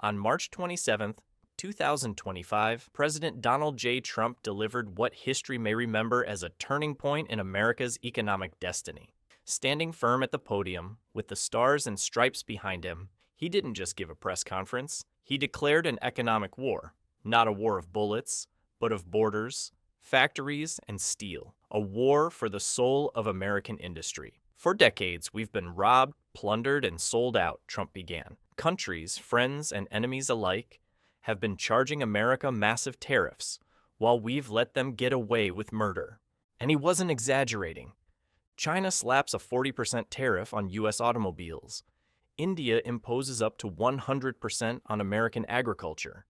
On March 27, 2025, President Donald J. Trump delivered what history may remember as a turning point in America's economic destiny. Standing firm at the podium, with the stars and stripes behind him, he didn't just give a press conference. He declared an economic war, not a war of bullets, but of borders, factories, and steel. A war for the soul of American industry. For decades, we've been robbed, plundered, and sold out, Trump began. Countries, friends, and enemies alike have been charging America massive tariffs, while we've let them get away with murder. And he wasn't exaggerating. China slaps a 40% tariff on U.S. automobiles. India imposes up to 100% on American agriculture.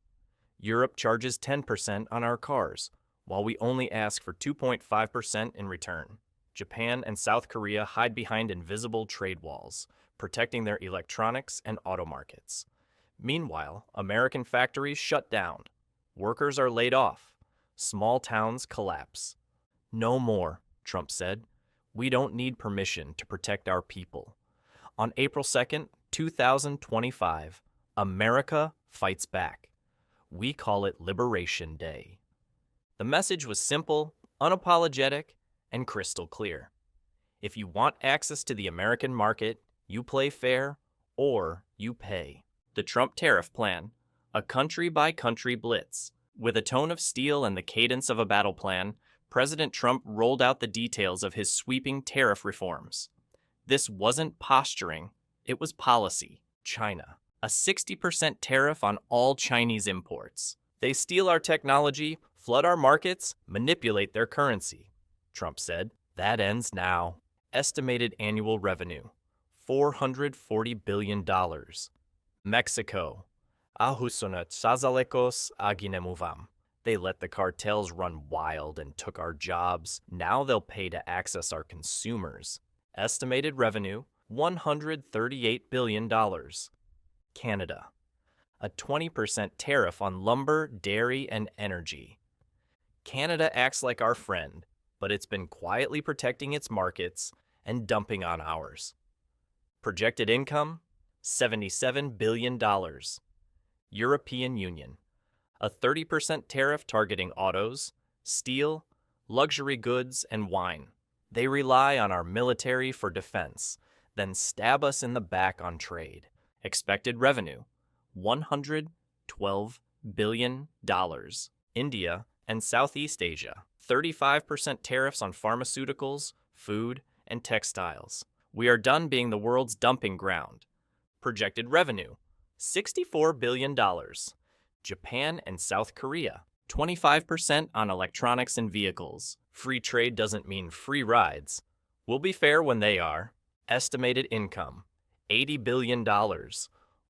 Europe charges 10% on our cars, while we only ask for 2.5% in return. Japan and South Korea hide behind invisible trade walls, protecting their electronics and auto markets. Meanwhile, American factories shut down. Workers are laid off. Small towns collapse. No more, Trump said. We don't need permission to protect our people. On April 2nd, 2025, America fights back. We call it Liberation Day. The message was simple, unapologetic, and crystal clear. If you want access to the American market, you play fair or you pay. The Trump tariff plan, a country-by-country blitz. With a tone of steel and the cadence of a battle plan, President Trump rolled out the details of his sweeping tariff reforms. This wasn't posturing, it was policy. China. A 60% tariff on all Chinese imports. They steal our technology, flood our markets, manipulate their currency, Trump said. That ends now. Estimated annual revenue, $440 billion. Mexico. Ahusonat sazalekos aginemuvam. They let the cartels run wild and took our jobs. Now they'll pay to access our consumers. Estimated revenue, $138 billion. Canada. A 20% tariff on lumber, dairy, and energy. Canada acts like our friend, but it's been quietly protecting its markets and dumping on ours. Projected income, $77 billion. European Union. A 30% tariff targeting autos, steel, luxury goods, and wine. They rely on our military for defense, then stab us in the back on trade. Expected revenue, $112 billion. India and Southeast Asia, 35% tariffs on pharmaceuticals, food, and textiles. We are done being the world's dumping ground. Projected revenue, $64 billion. Japan and South Korea, 25% on electronics and vehicles. Free trade doesn't mean free rides. We'll be fair when they are. Estimated income, $80 billion.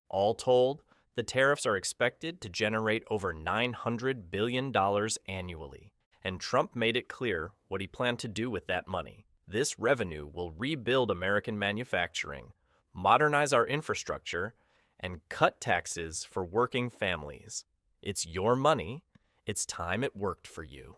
All told, the tariffs are expected to generate over $900 billion annually. And Trump made it clear what he planned to do with that money. This revenue will rebuild American manufacturing, modernize our infrastructure, and cut taxes for working families. It's your money. It's time it worked for you.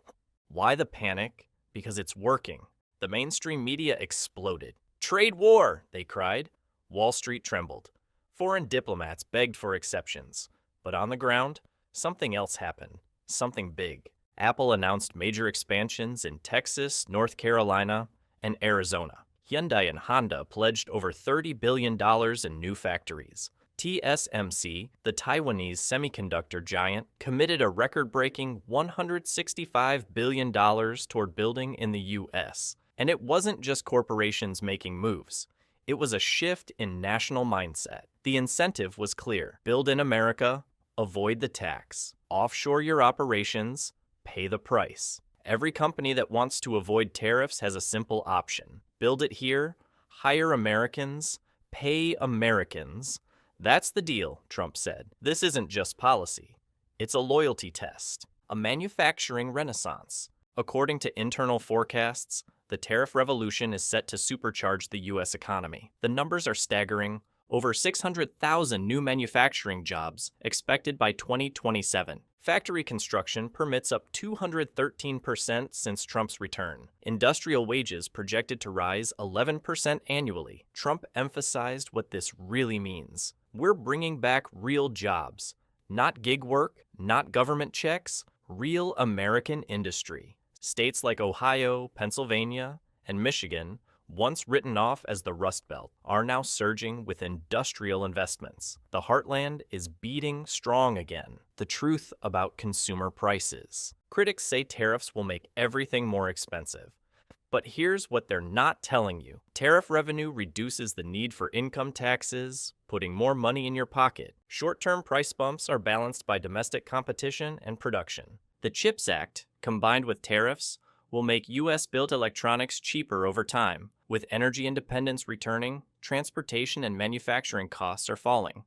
Why the panic? Because it's working. The mainstream media exploded. Trade war, they cried. Wall Street trembled. Foreign diplomats begged for exceptions. But on the ground, something else happened. Something big. Apple announced major expansions in Texas, North Carolina, and Arizona. Hyundai and Honda pledged over $30 billion in new factories. TSMC, the Taiwanese semiconductor giant, committed a record-breaking $165 billion toward building in the U.S. And it wasn't just corporations making moves. It was a shift in national mindset. The incentive was clear. Build in America, avoid the tax. Offshore your operations, pay the price. Every company that wants to avoid tariffs has a simple option. Build it here, hire Americans, pay Americans. That's the deal, Trump said. This isn't just policy. It's a loyalty test, a manufacturing renaissance. According to internal forecasts, the tariff revolution is set to supercharge the U.S. economy. The numbers are staggering. Over 600,000 new manufacturing jobs expected by 2027. Factory construction permits up 213% since Trump's return. Industrial wages projected to rise 11% annually. Trump emphasized what this really means. We're bringing back real jobs, not gig work, not government checks, real American industry. States like Ohio, Pennsylvania, and Michigan, once written off as the Rust Belt, are now surging with industrial investments. The heartland is beating strong again. The truth about consumer prices. Critics say tariffs will make everything more expensive. But here's what they're not telling you. Tariff revenue reduces the need for income taxes, putting more money in your pocket. Short-term price bumps are balanced by domestic competition and production. The CHIPS Act, combined with tariffs, will make U.S.-built electronics cheaper over time. With energy independence returning, transportation and manufacturing costs are falling.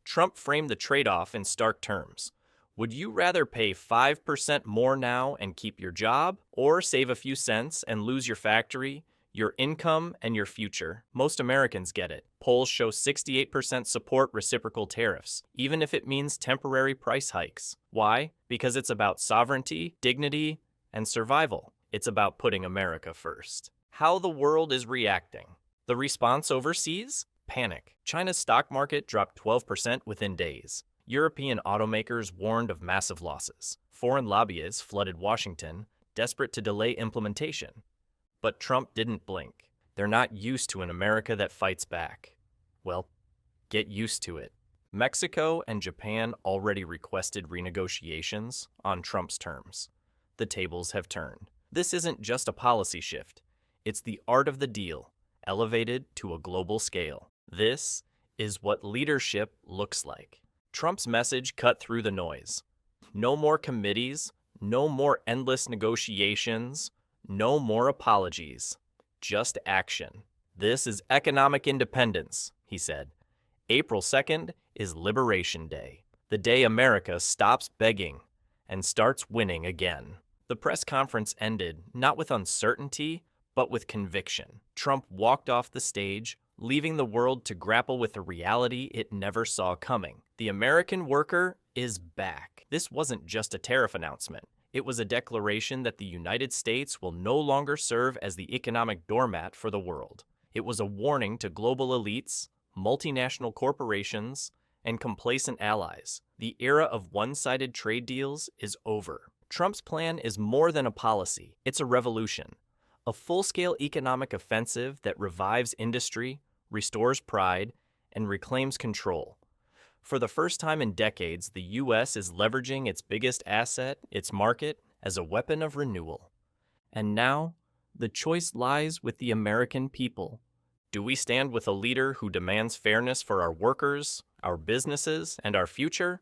Trump framed the trade-off in stark terms. Would you rather pay 5% more now and keep your job, or save a few cents and lose your factory, your income, and your future? Most Americans get it. Polls show 68% support reciprocal tariffs, even if it means temporary price hikes. Why? Because it's about sovereignty, dignity, and survival. It's about putting America first. How the world is reacting. The response overseas? Panic. China's stock market dropped 12% within days. European automakers warned of massive losses. Foreign lobbyists flooded Washington, desperate to delay implementation. But Trump didn't blink. They're not used to an America that fights back. Well, get used to it. Mexico and Japan already requested renegotiations on Trump's terms. The tables have turned. This isn't just a policy shift. It's the art of the deal, elevated to a global scale. This is what leadership looks like. Trump's message cut through the noise. No more committees, no more endless negotiations, no more apologies, just action. This is economic independence, he said. April 2nd is Liberation Day, the day America stops begging and starts winning again. The press conference ended not with uncertainty, but with conviction. Trump walked off the stage, leaving the world to grapple with a reality it never saw coming. The American worker is back. This wasn't just a tariff announcement. It was a declaration that the United States will no longer serve as the economic doormat for the world. It was a warning to global elites, multinational corporations, and complacent allies. The era of one-sided trade deals is over. Trump's plan is more than a policy. It's a revolution. A full-scale economic offensive that revives industry, restores pride, and reclaims control. For the first time in decades, the U.S. is leveraging its biggest asset, its market, as a weapon of renewal. And now, the choice lies with the American people. Do we stand with a leader who demands fairness for our workers, our businesses, and our future?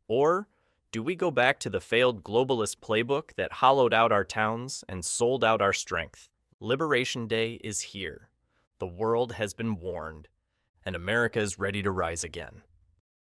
Or do we go back to the failed globalist playbook that hollowed out our towns and sold out our strength? Liberation Day is here. The world has been warned, and America is ready to rise again.